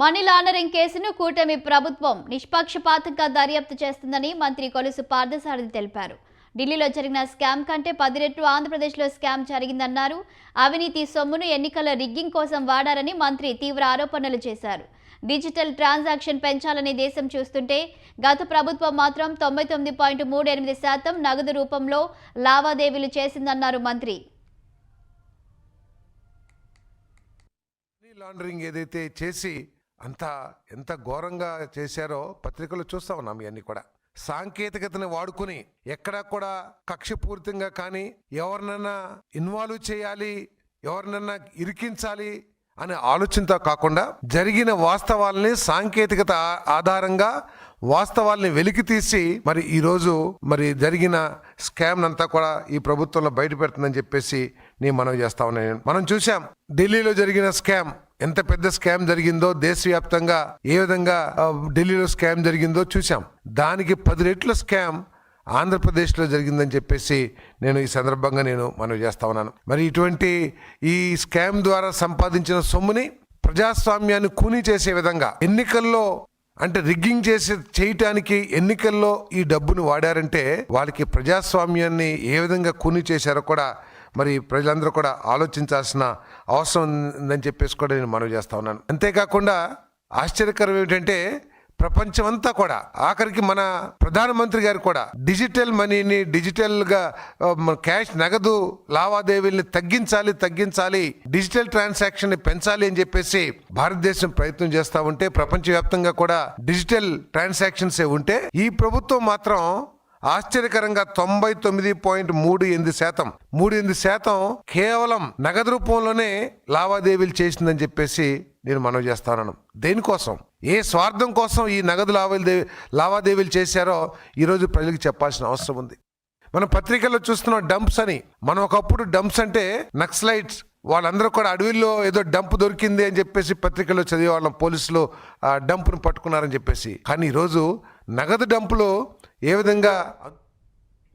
Money laundering కేసును కూటమి ప్రభుత్వం నిష్పక్షపాతంగా దర్యాప్తు చేస్తుందని మంత్రి కొలుసు పార్థసారథి తెలిపారు. ఢిల్లీలో జరిగిన స్కామ్ కంటే 10 రెట్లు ఆంధ్రప్రదేశ్లో స్కామ్ జరిగిందన్నారు. అవినీతి సొమ్మును ఎన్నికల రిగ్గింగ్ కోసం వాడారని మంత్రి తీవ్ర ఆరోపణలు చేశారు. డిజిటల్ ట్రాన్సాక్షన్ పెంచాలని దేశం చూస్తుంటే గత ప్రభుత్వం మాత్రం 99.38% నగదు రూపంలో లావాదేవీలు చేసిందన్నారు మంత్రి. లాండరింగ్ ఏదైతే చేసి ఎంత ఘోరంగా చేశారో పత్రికలు చూస్తా ఉన్నాం. ఇవన్నీ కూడా సాంకేతికతను వాడుకుని ఎక్కడా కూడా కక్షపూరితంగా కానీ ఎవరినన్నా ఇన్వాల్వ్ చేయాలి, ఎవరినన్నా ఇరికించాలి అనే ఆలోచనతో కాకుండా జరిగిన వాస్తవాల్ని సాంకేతికత ఆధారంగా వాస్తవాల్ని వెలికి తీసి మరి ఈరోజు జరిగిన స్కామ్ అంతా కూడా ఈ ప్రభుత్వంలో బయట పెడుతుందని చెప్పేసి నేను మనవి చేస్తా ఉన్నాను. మనం చూసాం ఢిల్లీలో జరిగిన స్కామ్, ఎంత పెద్ద స్కామ్ జరిగిందో, దేశవ్యాప్తంగా ఏ విధంగా ఢిల్లీలో స్కామ్ జరిగిందో చూసాం. దానికి 10 రెట్ల స్కామ్ ఆంధ్రప్రదేశ్లో జరిగిందని చెప్పేసి నేను ఈ సందర్భంగా మనవి చేస్తా ఉన్నాను. మరి ఇటువంటి ఈ స్కామ్ ద్వారా సంపాదించిన సొమ్ముని ప్రజాస్వామ్యాన్ని కూనీ చేసే విధంగా ఎన్నికల్లో అంటే రిగ్గింగ్ చేయటానికి ఎన్నికల్లో ఈ డబ్బును వాడారంటే వాళ్ళకి ప్రజాస్వామ్యాన్ని ఏ విధంగా కూనీ చేశారో కూడా మరి ప్రజలందరూ కూడా ఆలోచించాల్సిన అవసరం ఉందని చెప్పేసి కూడా నేను మనవి చేస్తా ఉన్నాను. అంతేకాకుండా ఆశ్చర్యకరం ఏమిటంటే ప్రపంచమంతా కూడా ఆఖరికి మన ప్రధానమంత్రి గారు కూడా డిజిటల్ మనీని, డిజిటల్గా క్యాష్ నగదు లావాదేవీల్ని తగ్గించాలి, డిజిటల్ ట్రాన్సాక్షన్ ని పెంచాలి అని చెప్పేసి భారతదేశం ప్రయత్నం చేస్తా ఉంటే, ప్రపంచవ్యాప్తంగా కూడా డిజిటల్ ట్రాన్సాక్షన్స్ ఉంటే ఈ ప్రభుత్వం మాత్రం ఆశ్చర్యకరంగా 99.38% కేవలం నగదు రూపంలోనే లావాదేవీలు చేసిందని చెప్పేసి నేను మనవి చేస్తాను. దేనికోసం, ఏ స్వార్థం కోసం ఈ నగదు లావాదేవీలు చేశారో ఈరోజు ప్రజలకు చెప్పాల్సిన అవసరం ఉంది. మనం పత్రికల్లో చూస్తున్నాం డంప్స్ అని. మనం ఒకప్పుడు డంప్స్ అంటే నక్సలైట్స్ వాళ్ళందరూ కూడా అడవిలో ఏదో డంప్ దొరికింది అని చెప్పేసి పత్రికల్లో చదివేవాళ్ళం, పోలీసులు డంప్ను పట్టుకున్నారని చెప్పేసి. కానీ ఈరోజు నగదు డంపులు ఏ విధంగా